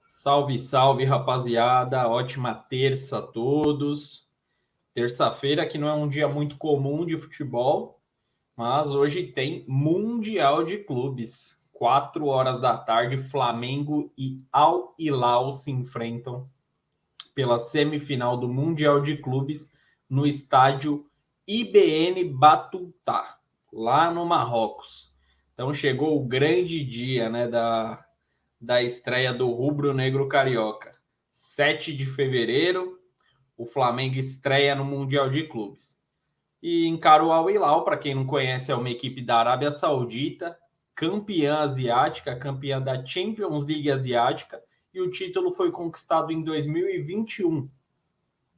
Salve, salve, rapaziada. Ótima terça a todos. Terça-feira que não é um dia muito comum de futebol, mas hoje tem Mundial de Clubes. 4 horas da tarde, Flamengo e Al Hilal se enfrentam pela semifinal do Mundial de Clubes no estádio IBN Battuta, lá no Marrocos. Então chegou o grande dia, né, da estreia do rubro-negro carioca. 7 de fevereiro, o Flamengo estreia no Mundial de Clubes. E encara o Al Hilal, para quem não conhece, é uma equipe da Arábia Saudita, campeã asiática, campeã da Champions League asiática, e o título foi conquistado em 2021.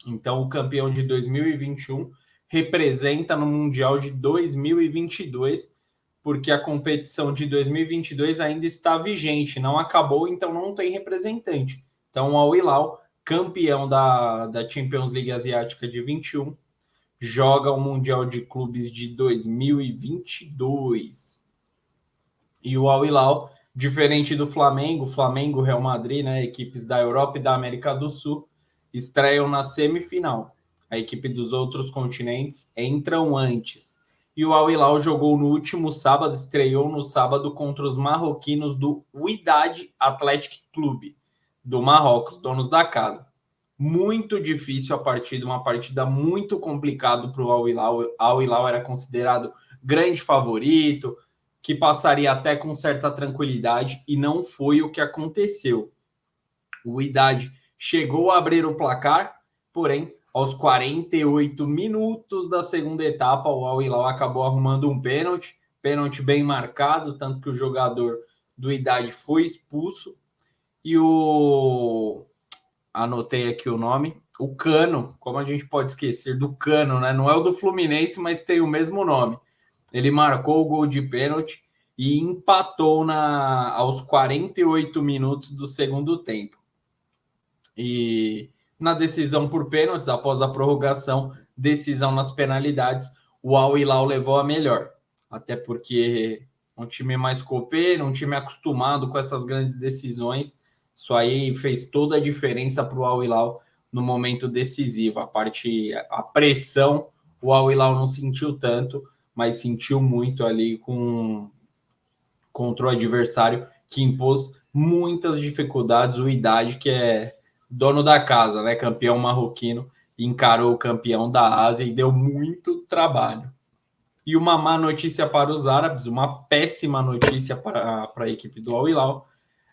Então, o campeão de 2021 representa no Mundial de 2022, porque a competição de 2022 ainda está vigente, não acabou, então não tem representante. Então, o Al Hilal, campeão da Champions League Asiática de 21, joga o Mundial de Clubes de 2022. E o Al Hilal, diferente do Flamengo, Real Madrid, né, equipes da Europa e da América do Sul, estreiam na semifinal. A equipe dos outros continentes entram antes. E o Al Hilal jogou no último sábado, estreou no sábado contra os marroquinos do Wydad Athletic Clube, do Marrocos, donos da casa. Muito difícil a partida, uma partida muito complicada para o Al Hilal. O Al Hilal era considerado grande favorito, que passaria até com certa tranquilidade, e não foi o que aconteceu. O Wydad chegou a abrir o placar, porém, aos 48 minutos da segunda etapa, o Al Hilal acabou arrumando um pênalti bem marcado, tanto que o jogador do Wydad foi expulso, e anotei aqui o nome, o Cano, como a gente pode esquecer do Cano, né? Não é o do Fluminense, mas tem o mesmo nome. Ele marcou o gol de pênalti e empatou aos 48 minutos do segundo tempo. E na decisão por pênaltis, após a prorrogação, decisão nas penalidades, o Al Hilal levou a melhor. Até porque é um time mais copeiro, um time acostumado com essas grandes decisões. Isso aí fez toda a diferença para o Al Hilal no momento decisivo. A pressão, o Al Hilal não sentiu tanto, mas sentiu muito ali contra o adversário, que impôs muitas dificuldades. O Wydad, que é dono da casa, né, campeão marroquino, encarou o campeão da Ásia e deu muito trabalho. E uma má notícia para os árabes, uma péssima notícia para a equipe do Al Hilal,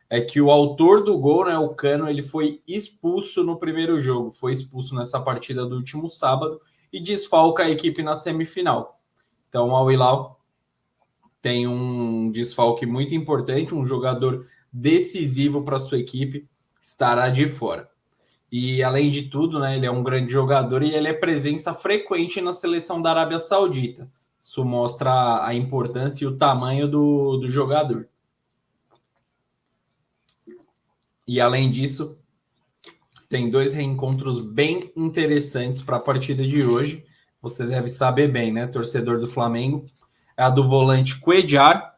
é que o autor do gol, né, o Cano, ele foi expulso no primeiro jogo, foi expulso nessa partida do último sábado e desfalca a equipe na semifinal. Então, o Al Hilal tem um desfalque muito importante, um jogador decisivo para sua equipe estará de fora. E, além de tudo, né, ele é um grande jogador e ele é presença frequente na seleção da Arábia Saudita. Isso mostra a importância e o tamanho do jogador. E, além disso, tem 2 reencontros bem interessantes para a partida de hoje. Você deve saber bem, né, torcedor do Flamengo. É a do volante Cuéllar,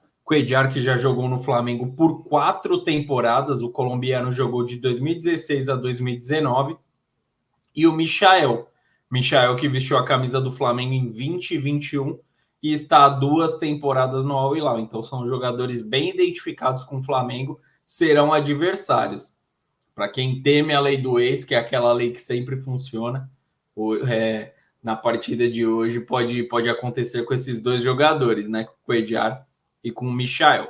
que já jogou no Flamengo por 4 temporadas. O colombiano jogou de 2016 a 2019. E o Michael, que vestiu a camisa do Flamengo em 2021 e está há 2 temporadas no Al Hilal. Então são jogadores bem identificados com o Flamengo, serão adversários. Para quem teme a lei do ex, que é aquela lei que sempre funciona, na partida de hoje pode acontecer com esses 2 jogadores, né? Com o Cuéllar e com o Michael.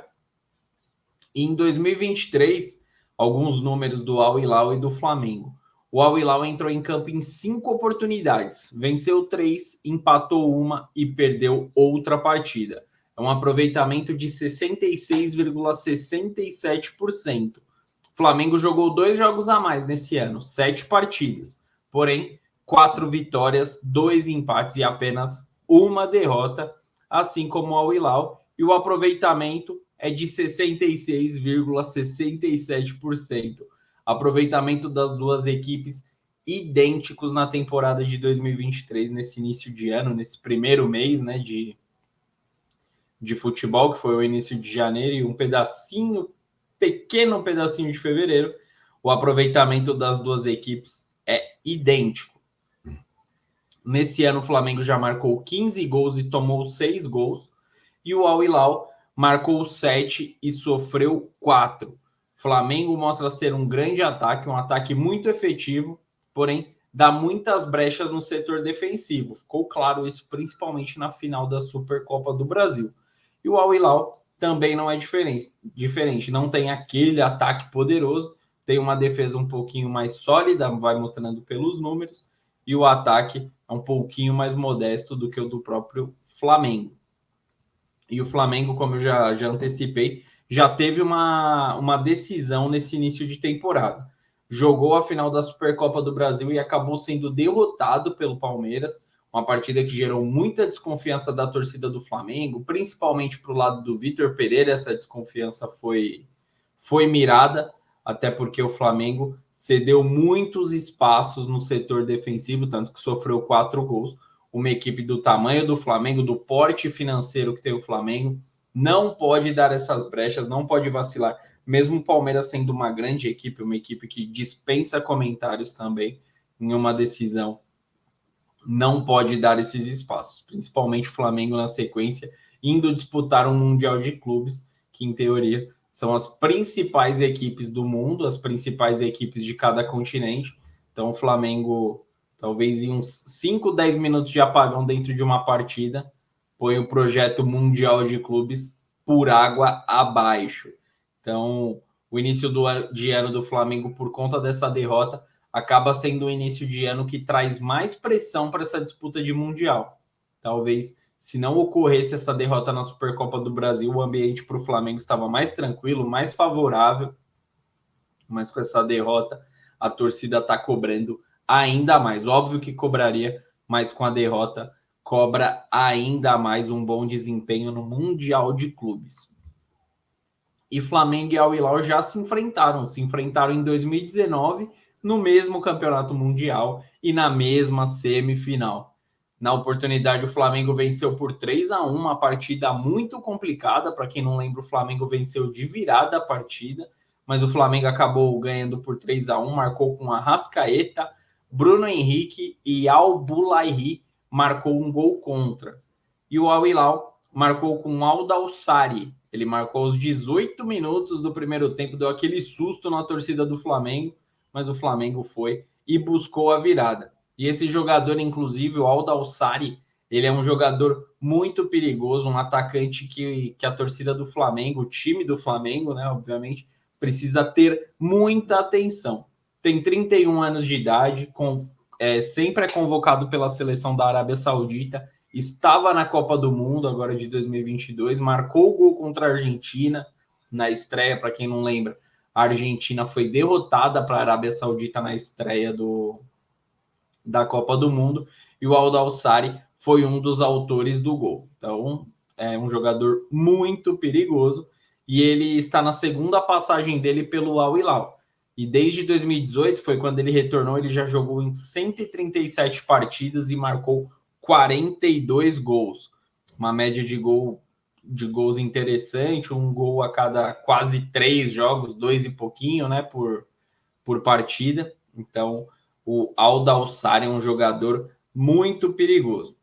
Em 2023, alguns números do Al Hilal e do Flamengo. O Al Hilal entrou em campo em 5 oportunidades, venceu 3, empatou 1 e perdeu outra partida. É um aproveitamento de 66,67%. O Flamengo jogou 2 jogos a mais nesse ano, 7 partidas. Porém, 4 vitórias, 2 empates e apenas 1 derrota, assim como o Al Hilal. E o aproveitamento é de 66,67%. Aproveitamento das 2 equipes idênticos na temporada de 2023, nesse início de ano, nesse primeiro mês, né, de futebol, que foi o início de janeiro, e um pequeno pedacinho de fevereiro. O aproveitamento das duas equipes é idêntico. Nesse ano, o Flamengo já marcou 15 gols e tomou 6 gols, e o Al Hilal marcou 7 e sofreu 4. Flamengo mostra ser um grande ataque, um ataque muito efetivo, porém dá muitas brechas no setor defensivo. Ficou claro isso principalmente na final da Supercopa do Brasil. E o Al Hilal também não é diferente. Não tem aquele ataque poderoso, tem uma defesa um pouquinho mais sólida, vai mostrando pelos números, e o ataque é um pouquinho mais modesto do que o do próprio Flamengo. E o Flamengo, como eu já antecipei, já teve uma decisão nesse início de temporada. Jogou a final da Supercopa do Brasil e acabou sendo derrotado pelo Palmeiras, uma partida que gerou muita desconfiança da torcida do Flamengo, principalmente para o lado do Vitor Pereira. Essa desconfiança foi mirada, até porque o Flamengo cedeu muitos espaços no setor defensivo, tanto que sofreu 4 gols. Uma equipe do tamanho do Flamengo, do porte financeiro que tem o Flamengo, não pode dar essas brechas, não pode vacilar. Mesmo o Palmeiras sendo uma grande equipe, uma equipe que dispensa comentários também em uma decisão, não pode dar esses espaços, principalmente o Flamengo na sequência, indo disputar um Mundial de Clubes, que em teoria são as principais equipes do mundo, as principais equipes de cada continente. Então o Flamengo, talvez em uns 5, 10 minutos de apagão dentro de uma partida, põe o projeto Mundial de Clubes por água abaixo. Então, o início de ano do Flamengo, por conta dessa derrota, acaba sendo um início de ano que traz mais pressão para essa disputa de Mundial. Talvez, se não ocorresse essa derrota na Supercopa do Brasil, o ambiente para o Flamengo estava mais tranquilo, mais favorável, mas com essa derrota, a torcida está cobrando ainda mais. Óbvio que cobraria, mas com a derrota, cobra ainda mais um bom desempenho no Mundial de Clubes. E Flamengo e Al Hilal já se enfrentaram em 2019 no mesmo campeonato mundial e na mesma semifinal. Na oportunidade, o Flamengo venceu por 3-1, uma partida muito complicada. Para quem não lembra, o Flamengo venceu de virada a partida, mas o Flamengo acabou ganhando por 3-1, marcou com Arrascaeta, Bruno Henrique e Al-Bulahri marcou um gol contra. E o Al Hilal marcou com Aldalsari. Ele marcou aos 18 minutos do primeiro tempo, deu aquele susto na torcida do Flamengo, mas o Flamengo foi e buscou a virada. E esse jogador, inclusive, o Aldalsari, ele é um jogador muito perigoso, um atacante que a torcida do Flamengo, o time do Flamengo, né, obviamente, precisa ter muita atenção. Tem 31 anos de idade, sempre é convocado pela seleção da Arábia Saudita, estava na Copa do Mundo agora de 2022, marcou o gol contra a Argentina na estreia. Para quem não lembra, a Argentina foi derrotada para a Arábia Saudita na estreia da Copa do Mundo, e o Aldalsari foi um dos autores do gol. Então, é um jogador muito perigoso, e ele está na segunda passagem dele pelo Al Hilal. E desde 2018, foi quando ele retornou, ele já jogou em 137 partidas e marcou 42 gols. Uma média de gols interessante, um gol a cada quase 3 jogos, 2 e pouquinho, né, por partida. Então, o Aldalsari é um jogador muito perigoso.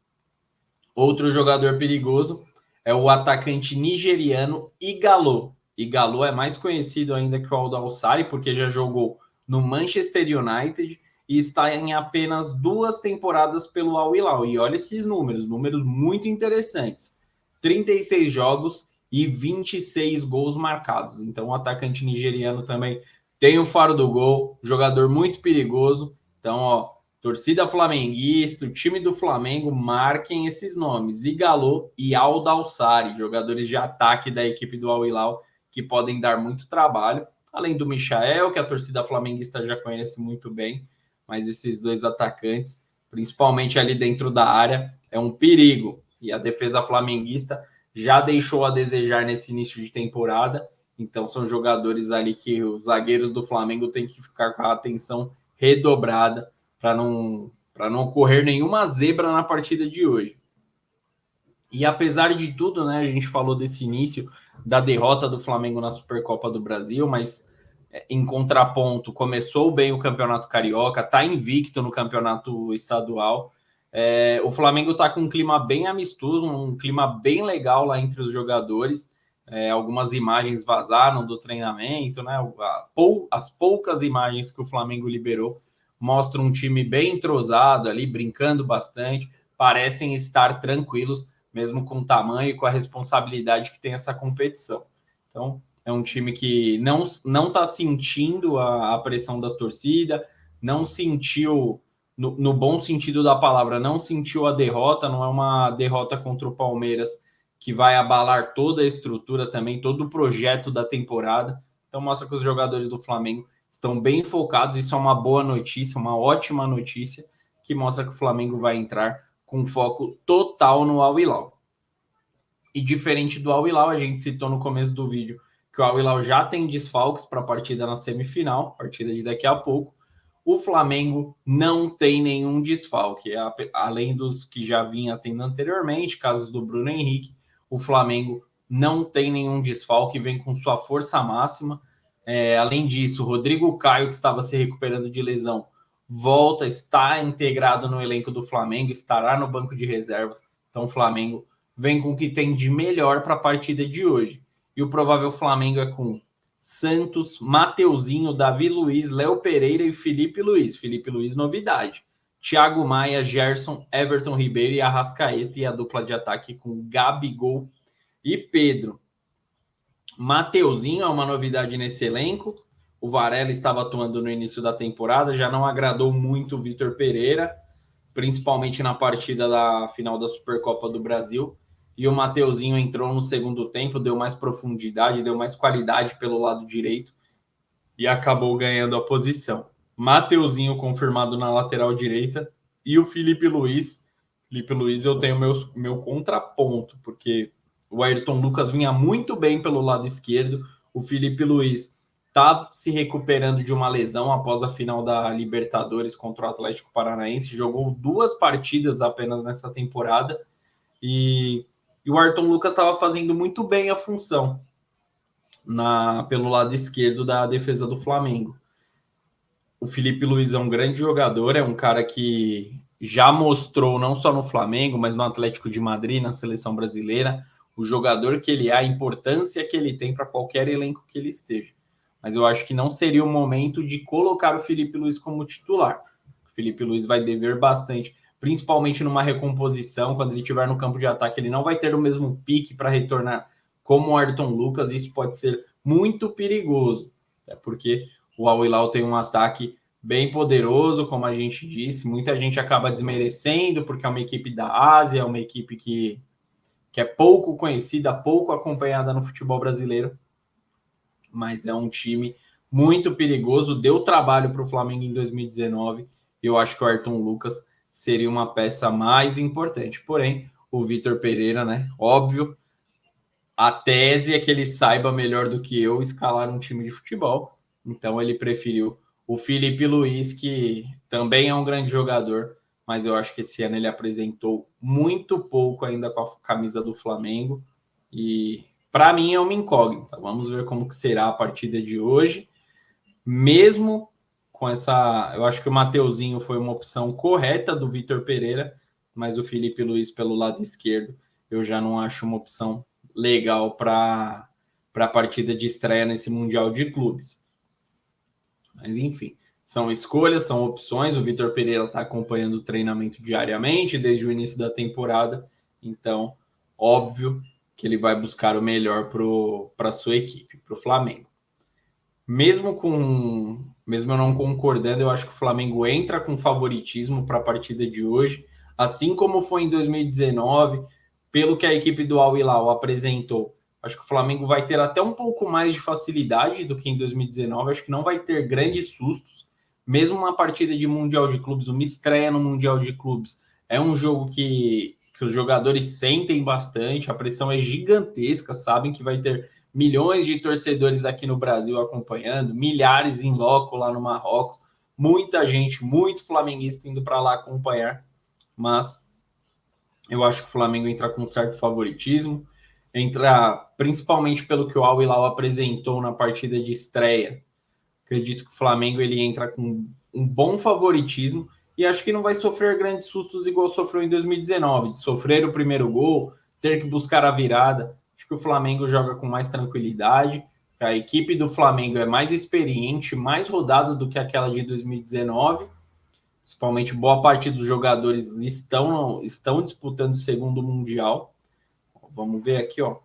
Outro jogador perigoso é o atacante nigeriano Ighalo. Ighalo é mais conhecido ainda que o Aldalsari, porque já jogou no Manchester United e está em apenas 2 temporadas pelo Al Hilal. E olha esses números muito interessantes. 36 jogos e 26 gols marcados. Então o atacante nigeriano também tem o faro do gol, jogador muito perigoso. Então, ó, torcida flamenguista, o time do Flamengo, marquem esses nomes: Ighalo e Aldalsari, jogadores de ataque da equipe do Al Hilal, que podem dar muito trabalho. Além do Michael, que a torcida flamenguista já conhece muito bem, mas esses dois atacantes, principalmente ali dentro da área, é um perigo. E a defesa flamenguista já deixou a desejar nesse início de temporada. Então são jogadores ali que os zagueiros do Flamengo têm que ficar com a atenção redobrada para não ocorrer nenhuma zebra na partida de hoje. E apesar de tudo, né, a gente falou desse início da derrota do Flamengo na Supercopa do Brasil, mas em contraponto, começou bem o Campeonato Carioca, está invicto no Campeonato Estadual. O Flamengo está com um clima bem amistoso, um clima bem legal lá entre os jogadores. Algumas imagens vazaram do treinamento, né? As poucas imagens que o Flamengo liberou mostram um time bem entrosado ali, brincando bastante, parecem estar tranquilos, mesmo com o tamanho e com a responsabilidade que tem essa competição. Então, é um time que não está sentindo a pressão da torcida, não sentiu, no bom sentido da palavra, não sentiu a derrota, não é uma derrota contra o Palmeiras que vai abalar toda a estrutura também, todo o projeto da temporada. Então, mostra que os jogadores do Flamengo estão bem focados, isso é uma boa notícia, uma ótima notícia, que mostra que o Flamengo vai entrar com foco total no Al Hilal. E diferente do Al Hilal, a gente citou no começo do vídeo que o Al Hilal já tem desfalques para a partida na semifinal, partida de daqui a pouco. O Flamengo não tem nenhum desfalque, além dos que já vinha tendo anteriormente, casos do Bruno Henrique. O Flamengo não tem nenhum desfalque, vem com sua força máxima. Além disso, o Rodrigo Caio, que estava se recuperando de lesão, volta, está integrado no elenco do Flamengo, estará no banco de reservas. Então, o Flamengo vem com o que tem de melhor para a partida de hoje. E o provável Flamengo é com Santos, Mateuzinho, Davi Luiz, Léo Pereira e Felipe Luiz. Felipe Luiz, novidade. Thiago Maia, Gerson, Everton Ribeiro e Arrascaeta, e a dupla de ataque com Gabigol e Pedro. Mateuzinho é uma novidade nesse elenco. O Varela estava atuando no início da temporada, já não agradou muito o Vitor Pereira, principalmente na partida da final da Supercopa do Brasil. E o Mateuzinho entrou no segundo tempo, deu mais profundidade, deu mais qualidade pelo lado direito e acabou ganhando a posição. Mateuzinho confirmado na lateral direita e o Felipe Luiz. Felipe Luiz, eu tenho meu contraponto, porque o Ayrton Lucas vinha muito bem pelo lado esquerdo. O Felipe Luiz está se recuperando de uma lesão após a final da Libertadores contra o Atlético Paranaense. Jogou 2 partidas apenas nessa temporada. E o Ayrton Lucas estava fazendo muito bem a função pelo lado esquerdo da defesa do Flamengo. O Felipe Luiz é um grande jogador, é um cara que já mostrou, não só no Flamengo, mas no Atlético de Madrid, na seleção brasileira, o jogador que ele é, a importância que ele tem para qualquer elenco que ele esteja. Mas eu acho que não seria o momento de colocar o Felipe Luiz como titular. O Felipe Luiz vai dever bastante, principalmente numa recomposição, quando ele estiver no campo de ataque, ele não vai ter o mesmo pique para retornar como o Ayrton Lucas, isso pode ser muito perigoso, porque o Al Hilal tem um ataque bem poderoso, como a gente disse, muita gente acaba desmerecendo, porque é uma equipe da Ásia, é uma equipe que é pouco conhecida, pouco acompanhada no futebol brasileiro, mas é um time muito perigoso, deu trabalho para o Flamengo em 2019, eu acho que o Ayrton Lucas seria uma peça mais importante. Porém, o Vitor Pereira, né? Óbvio, a tese é que ele saiba melhor do que eu escalar um time de futebol. Então ele preferiu o Felipe Luiz, que também é um grande jogador, mas eu acho que esse ano ele apresentou muito pouco ainda com a camisa do Flamengo. E para mim é uma incógnita. Vamos ver como que será a partida de hoje. Mesmo com essa, eu acho que o Mateuzinho foi uma opção correta do Vitor Pereira, mas o Felipe Luiz pelo lado esquerdo eu já não acho uma opção legal para a partida de estreia nesse Mundial de Clubes. Mas enfim, são escolhas, são opções. O Vitor Pereira está acompanhando o treinamento diariamente desde o início da temporada, então óbvio que ele vai buscar o melhor para a sua equipe, para o Flamengo. Mesmo eu não concordando, eu acho que o Flamengo entra com favoritismo para a partida de hoje, assim como foi em 2019, pelo que a equipe do Al Hilal apresentou. Acho que o Flamengo vai ter até um pouco mais de facilidade do que em 2019, acho que não vai ter grandes sustos, mesmo uma partida de Mundial de Clubes, uma estreia no Mundial de Clubes, é um jogo que os jogadores sentem bastante, a pressão é gigantesca, sabem que vai ter milhões de torcedores aqui no Brasil acompanhando, milhares em loco lá no Marrocos, muita gente, muito flamenguista indo para lá acompanhar, mas eu acho que o Flamengo entra com um certo favoritismo, entra principalmente pelo que o Al Hilal apresentou na partida de estreia. Acredito que o Flamengo ele entra com um bom favoritismo e acho que não vai sofrer grandes sustos igual sofreu em 2019, de sofrer o primeiro gol, ter que buscar a virada. Acho que o Flamengo joga com mais tranquilidade, a equipe do Flamengo é mais experiente, mais rodada do que aquela de 2019, principalmente boa parte dos jogadores estão disputando o segundo Mundial. Vamos ver aqui, ó.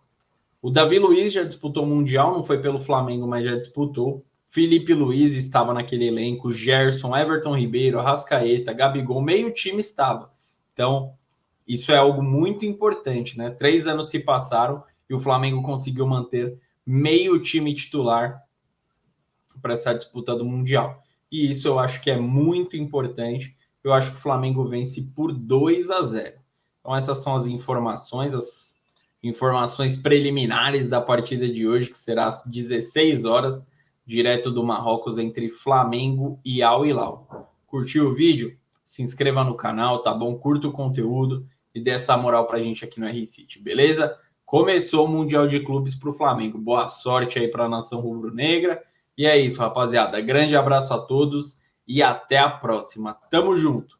O Davi Luiz já disputou o Mundial, não foi pelo Flamengo, mas já disputou. Felipe Luiz estava naquele elenco, Gerson, Everton Ribeiro, Arrascaeta, Gabigol, meio time estava. Então, isso é algo muito importante, né? 3 anos se passaram e o Flamengo conseguiu manter meio time titular para essa disputa do Mundial. E isso eu acho que é muito importante. Eu acho que o Flamengo vence por 2-0. Então, essas são as informações preliminares da partida de hoje, que será às 16 horas, direto do Marrocos, entre Flamengo e Al Hilal. Curtiu o vídeo? Se inscreva no canal, tá bom? Curta o conteúdo e dê essa moral pra gente aqui no R-City, beleza? Começou o Mundial de Clubes pro Flamengo. Boa sorte aí para a nação rubro-negra. E é isso, rapaziada. Grande abraço a todos e até a próxima. Tamo junto!